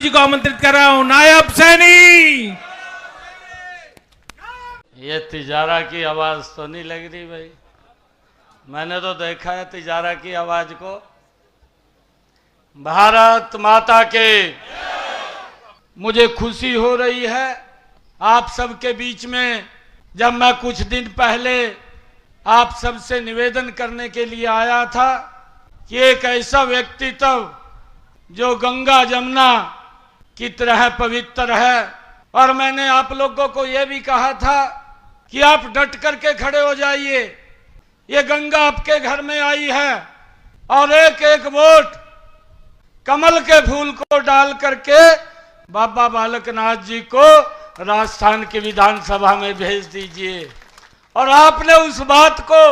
जी को आमंत्रित कर रहा हूं। नायब सैनी। ये तिजारा की आवाज तो नहीं लग रही भाई, मैंने तो देखा है तिजारा की आवाज को। भारत माता के मुझे खुशी हो रही है आप सबके बीच में। जब मैं कुछ दिन पहले आप सबसे निवेदन करने के लिए आया था कि एक ऐसा व्यक्तित्व जो गंगा जमुना की तरह पवित्र है, और मैंने आप लोगों को यह भी कहा था कि आप डट करके खड़े हो जाइए, ये गंगा आपके घर में आई है और एक एक वोट कमल के फूल को डाल करके बाबा बालकनाथ जी को राजस्थान की विधानसभा में भेज दीजिए। और आपने उस बात को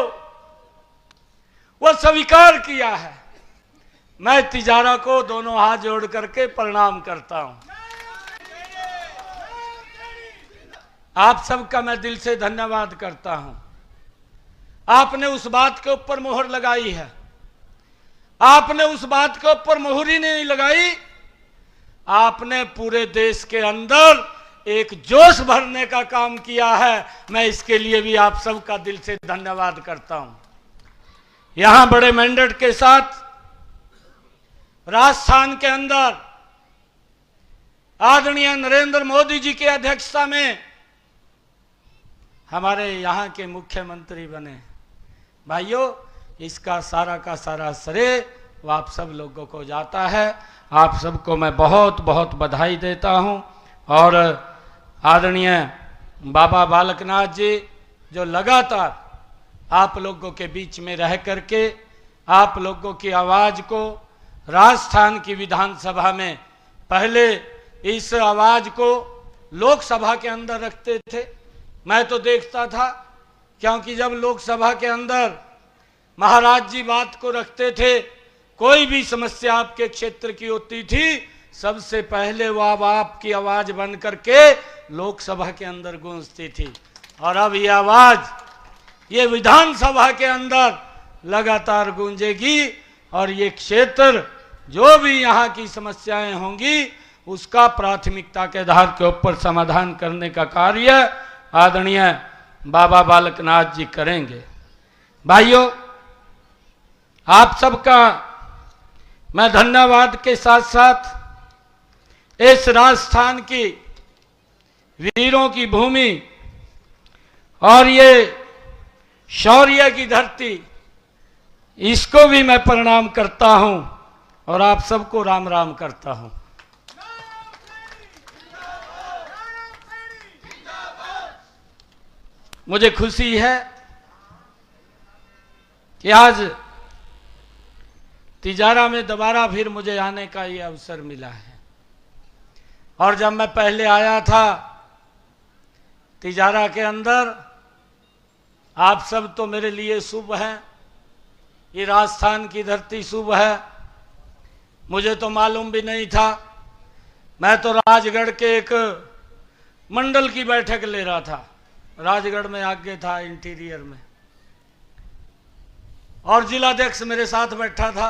वो स्वीकार किया है। मैं तिजारा को दोनों हाथ जोड़ करके प्रणाम करता हूं। आप सबका मैं दिल से धन्यवाद करता हूं। आपने उस बात के ऊपर मोहर लगाई है। आपने उस बात के ऊपर मोहर ही नहीं लगाई, आपने पूरे देश के अंदर एक जोश भरने का काम किया है। मैं इसके लिए भी आप सबका दिल से धन्यवाद करता हूं। यहां बड़े मैंडेट के साथ राजस्थान के अंदर आदरणीय नरेंद्र मोदी जी की अध्यक्षता में हमारे यहाँ के मुख्यमंत्री बने। भाइयों, इसका सारा का सारा श्रेय वो आप सब लोगों को जाता है। आप सबको मैं बहुत बहुत बधाई देता हूँ। और आदरणीय बाबा बालकनाथ जी जो लगातार आप लोगों के बीच में रह करके आप लोगों की आवाज़ को राजस्थान की विधानसभा में, पहले इस आवाज़ को लोकसभा के अंदर रखते थे। मैं तो देखता था, क्योंकि जब लोकसभा के अंदर महाराज जी बात को रखते थे, कोई भी समस्या आपके क्षेत्र की होती थी, सबसे पहले वो अब आपकी आवाज़ बन करके लोकसभा के अंदर गूंजती थी। और अब ये आवाज़ ये विधानसभा के अंदर लगातार गूंजेगी। और ये क्षेत्र जो भी यहाँ की समस्याएं होंगी उसका प्राथमिकता के आधार के ऊपर समाधान करने का कार्य आदरणीय बाबा बालकनाथ जी करेंगे। भाइयों, आप सबका मैं धन्यवाद के साथ साथ इस राजस्थान की वीरों की भूमि और ये शौर्य की धरती, इसको भी मैं प्रणाम करता हूं और आप सबको राम राम करता हूं। मुझे खुशी है कि आज तिजारा में दोबारा फिर मुझे आने का ये अवसर मिला है। और जब मैं पहले आया था तिजारा के अंदर, आप सब तो मेरे लिए शुभ हैं। ये राजस्थान की धरती शुभ है। मुझे तो मालूम भी नहीं था। मैं तो राजगढ़ के एक मंडल की बैठक ले रहा था, राजगढ़ में आगे था इंटीरियर में, और जिलाध्यक्ष मेरे साथ बैठा था।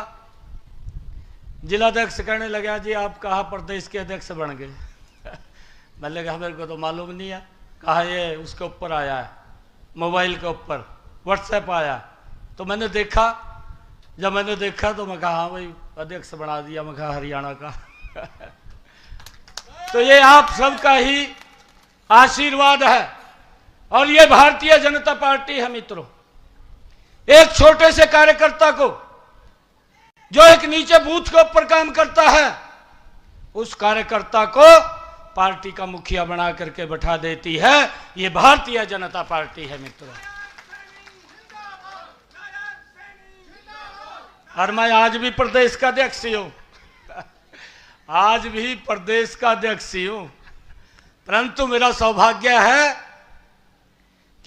जिलाध्यक्ष कहने लगा, जी आप कहाँ प्रदेश के अध्यक्ष बन गए? मैंने कहा मेरे को तो मालूम नहीं है। कहा ये उसके ऊपर आया है, मोबाइल के ऊपर व्हाट्सएप आया। तो मैंने देखा, जब मैंने देखा तो मैं कहा हाँ भाई अध्यक्ष बना दिया। मैं कहा हरियाणा का। तो ये आप सबका ही आशीर्वाद है। और ये भारतीय जनता पार्टी है मित्रों। एक छोटे से कार्यकर्ता को जो एक नीचे बूथ के ऊपर काम करता है, उस कार्यकर्ता को पार्टी का मुखिया बना करके बैठा देती है। ये भारतीय जनता पार्टी है मित्रों। और मैं आज भी प्रदेश का अध्यक्ष हूं। आज भी प्रदेश का अध्यक्ष हूं। परंतु मेरा सौभाग्य है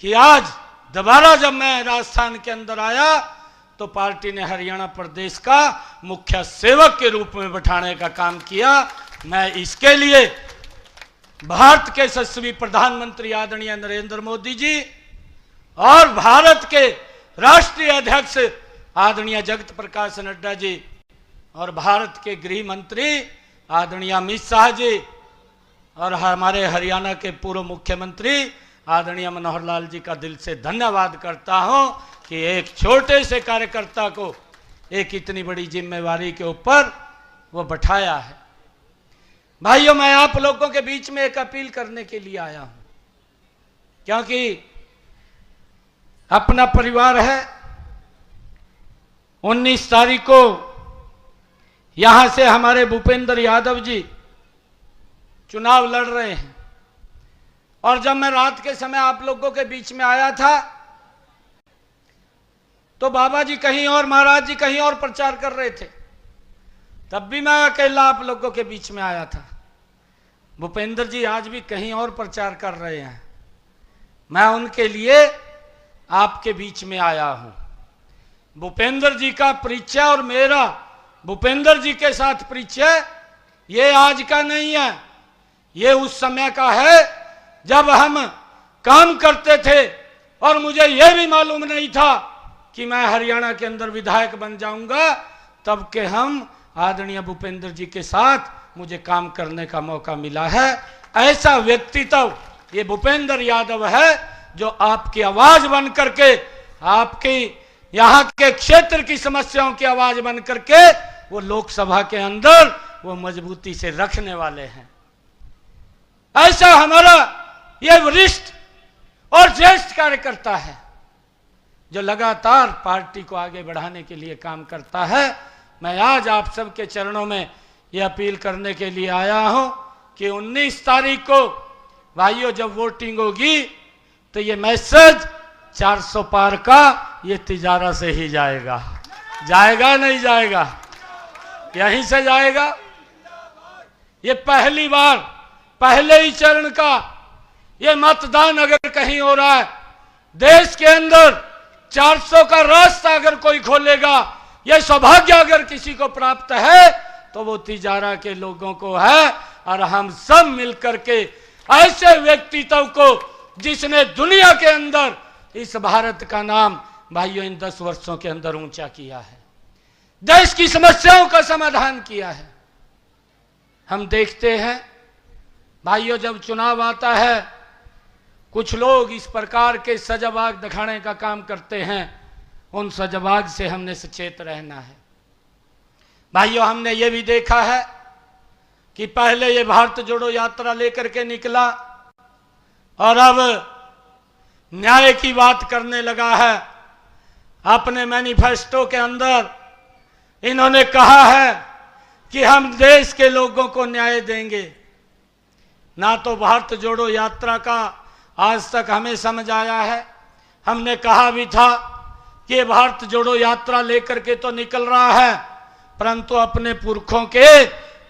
कि आज दोबारा जब मैं राजस्थान के अंदर आया तो पार्टी ने हरियाणा प्रदेश का मुख्य सेवक के रूप में बैठाने का काम किया। मैं इसके लिए भारत के यशस्वी प्रधानमंत्री आदरणीय नरेंद्र मोदी जी और भारत के राष्ट्रीय अध्यक्ष आदरणीय जगत प्रकाश नड्डा जी और भारत के गृह मंत्री आदरणीय अमित शाह जी और हमारे हरियाणा के पूर्व मुख्यमंत्री आदरणीय मनोहर लाल जी का दिल से धन्यवाद करता हूं कि एक छोटे से कार्यकर्ता को एक इतनी बड़ी जिम्मेवारी के ऊपर वो बैठाया है। भाइयों, मैं आप लोगों के बीच में एक अपील करने के लिए आया हूं, क्योंकि अपना परिवार है। 19 तारीख को यहां से हमारे भूपेंद्र यादव जी चुनाव लड़ रहे हैं, और जब मैं रात के समय आप लोगों के बीच में आया था तो बाबा जी कहीं और, महाराज जी कहीं और प्रचार कर रहे थे। तब भी मैं अकेला आप लोगों के बीच में आया था। भूपेंद्र जी आज भी कहीं और प्रचार कर रहे हैं। मैं उनके लिए आपके बीच में आया हूं। भूपेंद्र जी का परिचय और मेरा भूपेंद्र जी के साथ परिचय ये आज का नहीं है, ये उस समय का है जब हम काम करते थे और मुझे यह भी मालूम नहीं था कि मैं हरियाणा के अंदर विधायक बन जाऊंगा। तब के हम आदरणीय भूपेंद्र जी के साथ मुझे काम करने का मौका मिला है। ऐसा व्यक्तित्व ये भूपेंद्र यादव है जो आपकी आवाज बन करके, आपकी यहाँ के क्षेत्र की समस्याओं की आवाज बन करके वो लोकसभा के अंदर वो मजबूती से रखने वाले हैं। ऐसा हमारा ये वरिष्ठ और ज्येष्ठ कार्यकर्ता है जो लगातार पार्टी को आगे बढ़ाने के लिए काम करता है। मैं आज आप सबके चरणों में ये अपील करने के लिए आया हूं कि 19 तारीख को भाइयों जब वोटिंग होगी तो ये मैसेज 400 पार का ये तिजारा से ही जाएगा। जाएगा नहीं जाएगा? यहीं से जाएगा। ये पहली बार, पहले ही चरण का ये मतदान अगर कहीं हो रहा है देश के अंदर, 400 का रास्ता अगर कोई खोलेगा, ये सौभाग्य अगर किसी को प्राप्त है तो वो तिजारा के लोगों को है। और हम सब मिलकर के ऐसे व्यक्तित्व को जिसने दुनिया के अंदर इस भारत का नाम भाइयों इन 10 वर्षों के अंदर ऊंचा किया है, देश की समस्याओं का समाधान किया है। हम देखते हैं भाइयों जब चुनाव आता है कुछ लोग इस प्रकार के सजाबाग दिखाने का काम करते हैं। उन सजाबाग से हमने सचेत रहना है। भाइयों, हमने ये भी देखा है कि पहले ये भारत जोड़ो यात्रा लेकर के निकला और अब न्याय की बात करने लगा है। अपने मैनिफेस्टो के अंदर इन्होंने कहा है कि हम देश के लोगों को न्याय देंगे। ना तो भारत जोड़ो यात्रा का आज तक हमें समझ आया है। हमने कहा भी था कि भारत जोड़ो यात्रा लेकर के तो निकल रहा है, परंतु अपने पुरखों के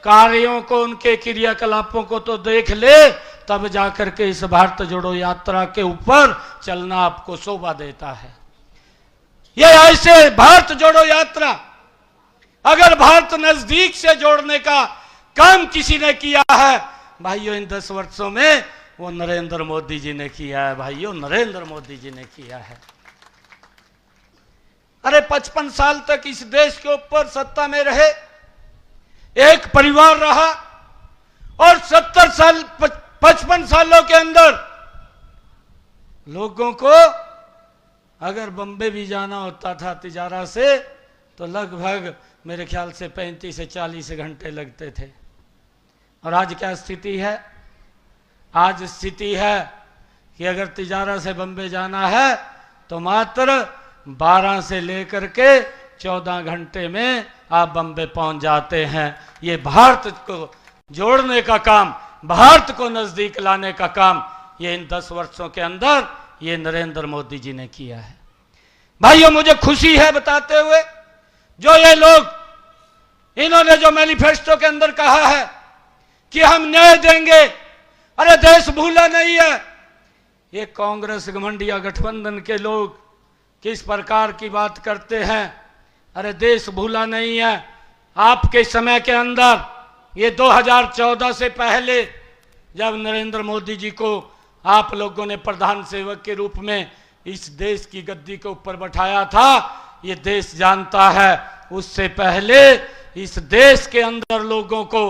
कार्यों को, उनके क्रियाकलापों को तो देख ले, तब जाकर के इस भारत जोड़ो यात्रा के ऊपर चलना आपको शोभा देता है। ये ऐसे भारत जोड़ो यात्रा अगर भारत नजदीक से जोड़ने का काम किसी ने किया है भाइयों इन 10 वर्षों में, वो नरेंद्र मोदी जी ने किया है। भाइयों, नरेंद्र मोदी जी ने किया है। अरे 55 साल तक इस देश के ऊपर सत्ता में रहे, एक परिवार रहा, और 55 सालों के अंदर लोगों को अगर बम्बे भी जाना होता था तिजारा से तो लगभग मेरे ख्याल से 35 से 40 घंटे लगते थे। और आज क्या स्थिति है? आज स्थिति है कि अगर तिजारा से बम्बे जाना है तो मात्र 12 से लेकर के 14 घंटे में आप बम्बे पहुंच जाते हैं। ये भारत को जोड़ने का काम, भारत को नजदीक लाने का काम ये इन 10 वर्षों के अंदर ये नरेंद्र मोदी जी ने किया है। भाइयों, मुझे खुशी है बताते हुए, जो ये लोग इन्होंने जो मैनिफेस्टो के अंदर कहा है कि हम न्याय देंगे, अरे देश भूला नहीं है। ये कांग्रेस घमंडिया गठबंधन के लोग किस प्रकार की बात करते हैं, अरे देश भूला नहीं है। आपके समय के अंदर ये 2014 से पहले जब नरेंद्र मोदी जी को आप लोगों ने प्रधान सेवक के रूप में इस देश की गद्दी के ऊपर बैठाया था, ये देश जानता है उससे पहले इस देश के अंदर लोगों को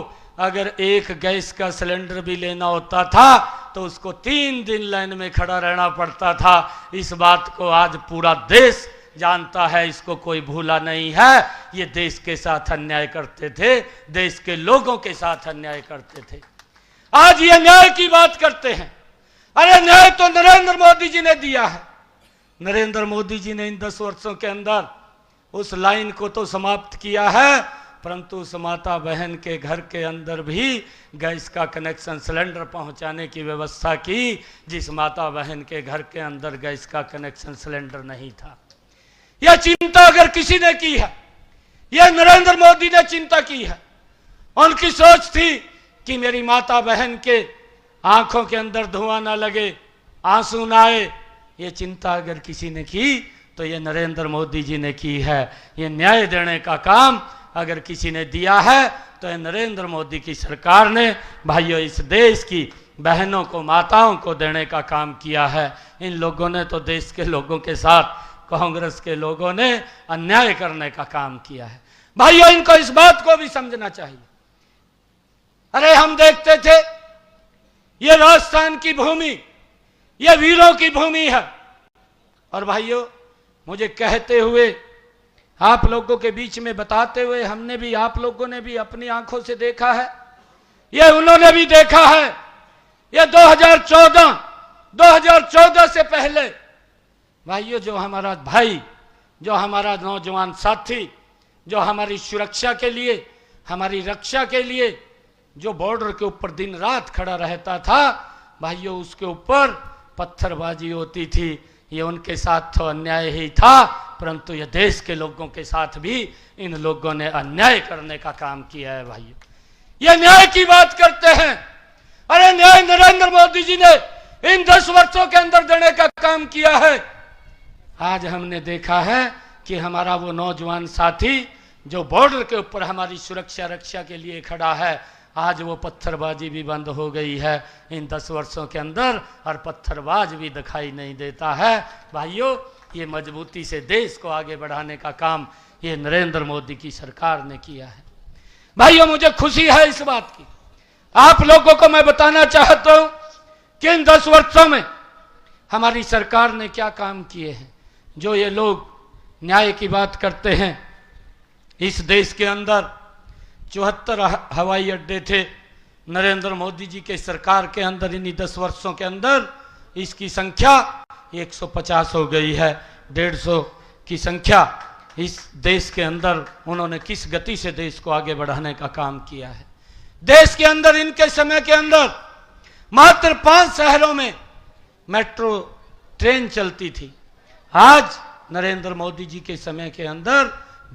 अगर एक गैस का सिलेंडर भी लेना होता था तो उसको 3 दिन लाइन में खड़ा रहना पड़ता था। इस बात को आज पूरा देश जानता है, इसको कोई भूला नहीं है। ये देश के साथ अन्याय करते थे, देश के लोगों के साथ अन्याय करते थे। आज ये न्याय की बात करते हैं। अरे न्याय तो नरेंद्र मोदी जी ने दिया है। नरेंद्र मोदी जी ने इन 10 वर्षों के अंदर उस लाइन को तो समाप्त किया है, परंतु उस माता बहन के घर के अंदर भी गैस का कनेक्शन सिलेंडर पहुंचाने की व्यवस्था की, जिस माता बहन के घर के अंदर गैस का कनेक्शन सिलेंडर नहीं था। यह चिंता अगर किसी ने की है, यह नरेंद्र मोदी ने चिंता की है। उनकी सोच थी कि मेरी माता बहन के आंखों के अंदर धुआं ना लगे, आंसू ना आए। ये चिंता अगर किसी ने की तो ये नरेंद्र मोदी जी ने की है। ये न्याय देने का काम अगर किसी ने दिया है तो ये नरेंद्र मोदी की सरकार ने भाइयों इस देश की बहनों को, माताओं को देने का काम किया है। इन लोगों ने तो देश के लोगों के साथ, कांग्रेस के लोगों ने अन्याय करने का काम किया है। भाइयों इनको इस बात को भी समझना चाहिए। अरे हम देखते थे ये राजस्थान की भूमि, ये वीरों की भूमि है। और भाइयों मुझे कहते हुए, आप लोगों के बीच में बताते हुए, हमने भी, आप लोगों ने भी अपनी आंखों से देखा है, ये उन्होंने भी देखा है। ये 2014 से पहले भाइयों जो हमारा भाई, जो हमारा नौजवान साथी, जो हमारी सुरक्षा के लिए, हमारी रक्षा के लिए जो बॉर्डर के ऊपर दिन रात खड़ा रहता था, भाइयों उसके ऊपर पत्थरबाजी होती थी। ये उनके साथ तो अन्याय ही था, परंतु ये देश के लोगों के साथ भी इन लोगों ने अन्याय करने का काम किया है। भाइयों ये न्याय की बात करते हैं। अरे न्याय नरेंद्र मोदी जी ने इन 10 वर्षों के अंदर देने का काम किया है। आज हमने देखा है कि हमारा वो नौजवान साथी जो बॉर्डर के ऊपर हमारी सुरक्षा रक्षा के लिए खड़ा है, आज वो पत्थरबाजी भी बंद हो गई है इन 10 वर्षों के अंदर, और पत्थरबाज भी दिखाई नहीं देता है। भाइयों ये मजबूती से देश को आगे बढ़ाने का काम ये नरेंद्र मोदी की सरकार ने किया है। भाइयों मुझे खुशी है इस बात की। आप लोगों को मैं बताना चाहता हूं कि इन 10 वर्षों में हमारी सरकार ने क्या काम किए हैं। जो ये लोग न्याय की बात करते हैं, इस देश के अंदर 74 हवाई अड्डे थे नरेंद्र मोदी जी के सरकार के अंदर। इन्हीं 10 वर्षों के अंदर इसकी संख्या 150 हो गई है। 150 की संख्या इस देश के अंदर उन्होंने किस गति से देश को आगे बढ़ाने का काम किया है। देश के अंदर इनके समय के अंदर मात्र 5 शहरों में मेट्रो ट्रेन चलती थी। आज नरेंद्र मोदी जी के समय के अंदर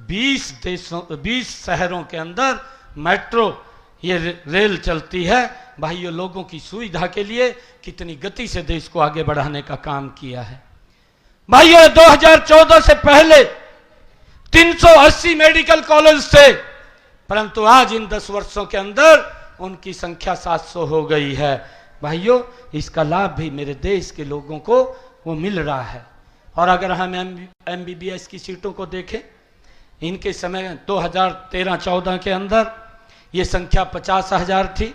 20 शहरों के अंदर मेट्रो ये रेल चलती है। भाइयों लोगों की सुविधा के लिए कितनी गति से देश को आगे बढ़ाने का काम किया है। भाइयों 2014 से पहले 380 मेडिकल कॉलेज थे, परंतु आज इन 10 वर्षों के अंदर उनकी संख्या 700 हो गई है। भाइयों इसका लाभ भी मेरे देश के लोगों को वो मिल रहा है। और अगर हम MBBS की सीटों को देखें, इनके समय 2013-14 के अंदर ये संख्या 50,000 थी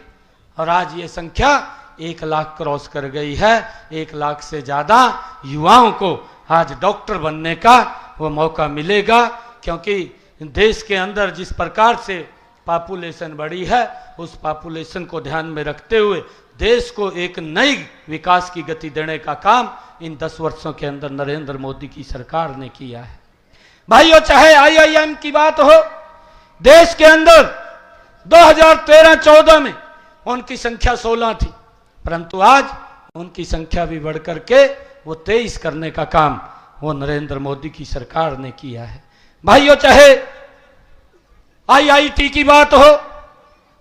और आज ये संख्या 1 लाख क्रॉस कर गई है। 1 लाख से ज़्यादा युवाओं को आज डॉक्टर बनने का वो मौका मिलेगा, क्योंकि देश के अंदर जिस प्रकार से पॉपुलेशन बढ़ी है, उस पॉपुलेशन को ध्यान में रखते हुए देश को एक नई विकास की गति देने का काम इन 10 वर्षों के अंदर नरेंद्र मोदी की सरकार ने किया है। भाइयों चाहे IIM की बात हो, देश के अंदर 2013-14 में उनकी संख्या 16 थी, परंतु आज उनकी संख्या भी बढ़कर के वो 23 करने का काम वो नरेंद्र मोदी की सरकार ने किया है। भाइयों चाहे IIT की बात हो,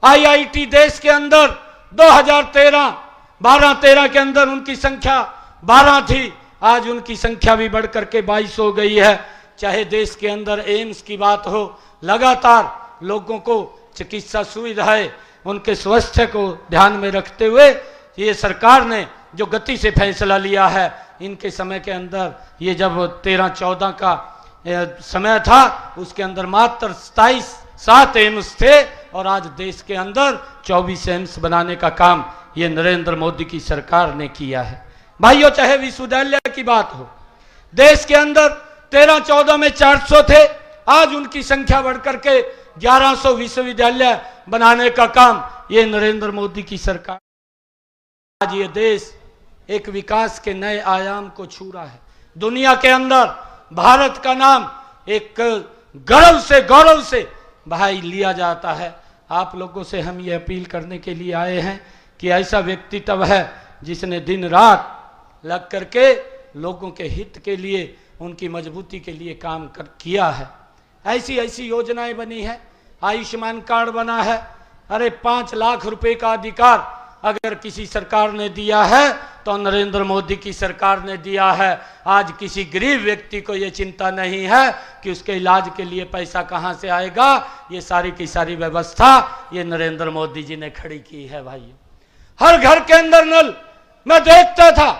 IIT देश के अंदर 2012-13 के अंदर उनकी संख्या 12 थी, आज उनकी संख्या भी बढ़कर के 22 हो गई है। चाहे देश के अंदर एम्स की बात हो, लगातार लोगों को चिकित्सा सुविधाएं, उनके स्वास्थ्य को ध्यान में रखते हुए ये सरकार ने जो गति से फैसला लिया है, इनके समय के अंदर ये जब 13-14 का समय था उसके अंदर मात्र 7 एम्स थे, और आज देश के अंदर 24 एम्स बनाने का काम ये नरेंद्र मोदी की सरकार ने किया है। भाइयों, चाहे विश्वविद्यालय की बात हो, देश के अंदर 13-14 में 400 थे, आज उनकी संख्या बढ़कर के 1100 विश्वविद्यालय बनाने का काम ये नरेंद्र मोदी की सरकार। आज ये देश एक विकास के नए आयाम को छू रहा है। दुनिया के अंदर भारत का नाम एक गौरव से भाई लिया जाता है। आप लोगों से हम ये अपील करने के लिए आए हैं कि ऐसा व्यक्तित्व है जिसने दिन रात लग करके लोगों के हित के लिए, उनकी मजबूती के लिए काम किया है। ऐसी ऐसी योजनाएं बनी है, आयुष्मान कार्ड बना है। अरे 5 लाख रुपए का अधिकार अगर किसी सरकार ने दिया है तो नरेंद्र मोदी की सरकार ने दिया है। आज किसी गरीब व्यक्ति को यह चिंता नहीं है कि उसके इलाज के लिए पैसा कहां से आएगा। ये सारी की सारी व्यवस्था ये नरेंद्र मोदी जी ने खड़ी की है। भाइयों, हर घर के अंदर नल, मैं देखता था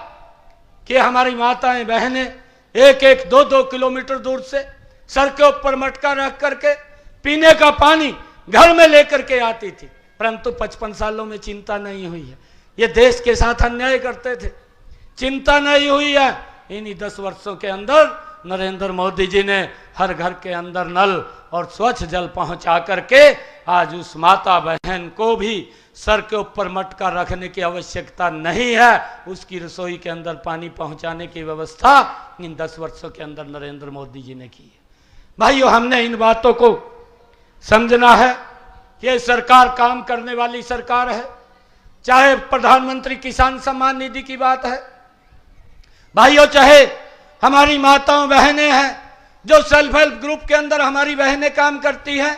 कि हमारी माताएं बहनें 1-1, 2-2 किलोमीटर दूर से सर के ऊपर मटका रख करके पीने का पानी घर में लेकर के आती थी, परंतु 55 सालों में चिंता नहीं हुई है। ये देश के साथ अन्याय करते थे, चिंता नहीं हुई है। इन्हीं 10 वर्षों के अंदर नरेंद्र मोदी जी ने हर घर के अंदर नल और स्वच्छ जल पहुंचा करके आज उस माता बहन को भी सर के ऊपर मटका रखने की आवश्यकता नहीं है, उसकी रसोई के अंदर पानी पहुंचाने की व्यवस्था इन 10 वर्षों के अंदर नरेंद्र मोदी जी ने की है। भाइयों, हमने इन बातों को समझना है कि ये सरकार काम करने वाली सरकार है। चाहे प्रधानमंत्री किसान सम्मान निधि की बात है, भाइयों, चाहे हमारी माताओं बहनें हैं जो सेल्फ हेल्प ग्रुप के अंदर हमारी बहनें काम करती हैं,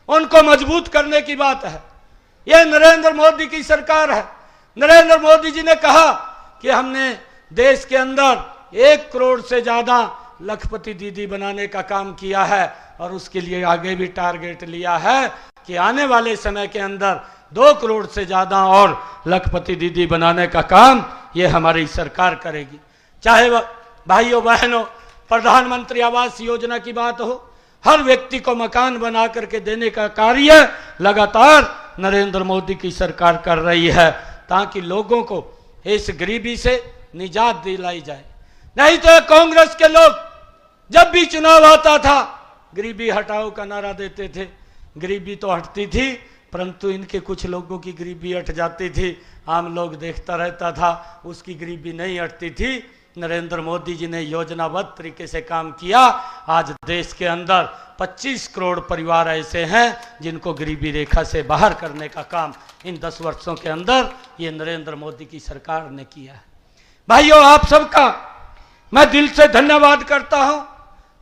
उनको मजबूत करने की बात है। यह नरेंद्र मोदी की सरकार है। नरेंद्र मोदी जी ने कहा कि हमने देश के अंदर 1 करोड़ से ज्यादा लखपति दीदी बनाने का काम किया है और उसके लिए आगे भी टारगेट लिया है कि आने वाले समय के अंदर 2 करोड़ से ज्यादा और लखपति दीदी बनाने का काम ये हमारी सरकार करेगी। चाहे भाइयों बहनों, प्रधानमंत्री आवास योजना की बात हो, हर व्यक्ति को मकान बना करके देने का कार्य लगातार नरेंद्र मोदी की सरकार कर रही है, ताकि लोगों को इस गरीबी से निजात दिलाई जाए। नहीं तो कांग्रेस के लोग जब भी चुनाव आता था गरीबी हटाओ का नारा देते थे। गरीबी तो हटती थी, परंतु इनके कुछ लोगों की गरीबी हट जाती थी, आम लोग देखता रहता था, उसकी गरीबी नहीं हटती थी। नरेंद्र मोदी जी ने योजनाबद्ध तरीके से काम किया। आज देश के अंदर 25 करोड़ परिवार ऐसे हैं जिनको गरीबी रेखा से बाहर करने का काम इन 10 वर्षों के अंदर ये नरेंद्र मोदी की सरकार ने किया है। भाइयों, आप सबका मैं दिल से धन्यवाद करता हूं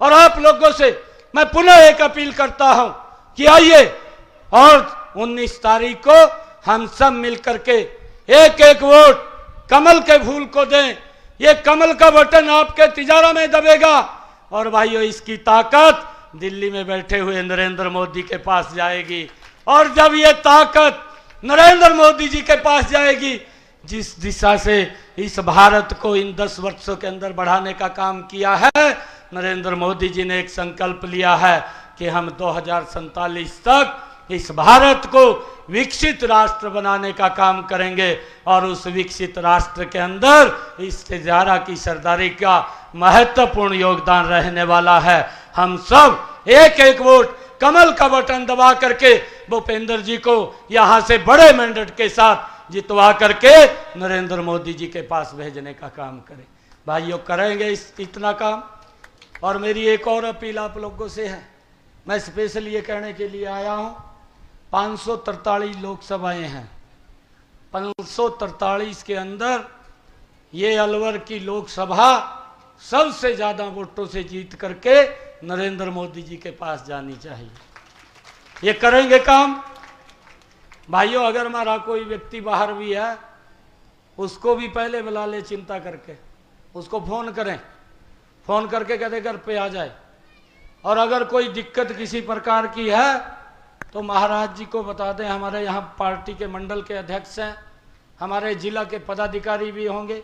और आप लोगों से मैं पुनः एक अपील करता हूं कि आइए और 19 तारीख को हम सब मिलकर के एक वोट कमल के फूल को दें। ये कमल का बटन आपके तिजारा में दबेगा और भाइयों, इसकी ताकत दिल्ली में बैठे हुए नरेंद्र मोदी के पास जाएगी। और जब ये ताकत नरेंद्र मोदी जी के पास जाएगी, जिस दिशा से इस भारत को इन 10 वर्षों के अंदर बढ़ाने का काम किया है, नरेंद्र मोदी जी ने एक संकल्प लिया है कि हम 2047 तक इस भारत को विकसित राष्ट्र बनाने का काम करेंगे और उस विकसित राष्ट्र के अंदर इस तिजारा की सरदारी का महत्वपूर्ण योगदान रहने वाला है। हम सब एक वोट कमल का बटन दबा करके भूपेंद्र जी को यहां से बड़े मैंडेट के साथ जितवा करके नरेंद्र मोदी जी के पास भेजने का काम करें। भाइयों, करेंगे इतना काम। और मेरी एक और अपील आप लोगों से है, मैं स्पेशल ये कहने के लिए आया हूं, 543 लोकसभाएं हैं, 543 के अंदर ये अलवर की लोकसभा सबसे ज्यादा वोटों से जीत करके नरेंद्र मोदी जी के पास जानी चाहिए। ये करेंगे काम। भाइयों, अगर हमारा कोई व्यक्ति बाहर भी है, उसको भी पहले बुला ले, चिंता करके उसको फोन करें, फोन करके कहते घर पे आ जाए। और अगर कोई दिक्कत किसी प्रकार की है तो महाराज जी को बता दें। हमारे यहाँ पार्टी के मंडल के अध्यक्ष हैं, हमारे जिला के पदाधिकारी भी होंगे,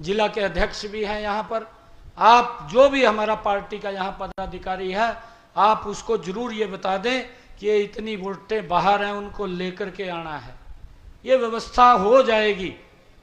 जिला के अध्यक्ष भी हैं यहाँ पर। आप जो भी हमारा पार्टी का यहाँ पदाधिकारी है, आप उसको जरूर ये बता दें कि ये इतनी वोटें बाहर हैं, उनको लेकर के आना है। ये व्यवस्था हो जाएगी,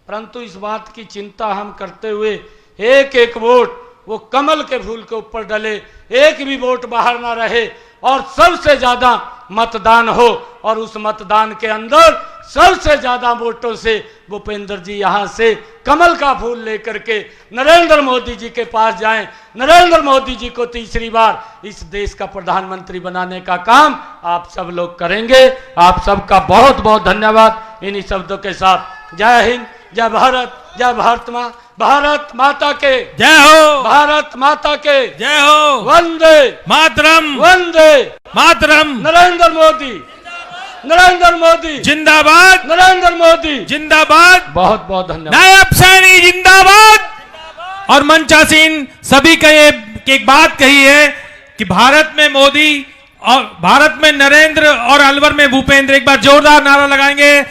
परंतु इस बात की चिंता हम करते हुए एक एक वोट वो कमल के फूल के ऊपर डले, एक भी वोट बाहर ना रहे और सबसे ज्यादा मतदान हो, और उस मतदान के अंदर सबसे ज्यादा वोटों से भूपेंद्र जी यहां से कमल का फूल लेकर के नरेंद्र मोदी जी के पास जाएं, नरेंद्र मोदी जी को तीसरी बार इस देश का प्रधानमंत्री बनाने का काम आप सब लोग करेंगे। आप सबका बहुत बहुत धन्यवाद। इन्हीं शब्दों के साथ जय हिंद, जय भारत, जय भारत माता के जय हो, भारत माता के जय हो, वंदे मातरम, वंदे मातरम, नरेंद्र मोदी, नरेंद्र मोदी जिंदाबाद, नरेंद्र मोदी जिंदाबाद, बहुत बहुत धन्यवाद। नायब सैनी जिंदाबाद। और मंचासीन सभी का ये एक बात कही है कि भारत में मोदी और भारत में नरेंद्र और अलवर में भूपेंद्र, एक बार जोरदार नारा लगाएंगे।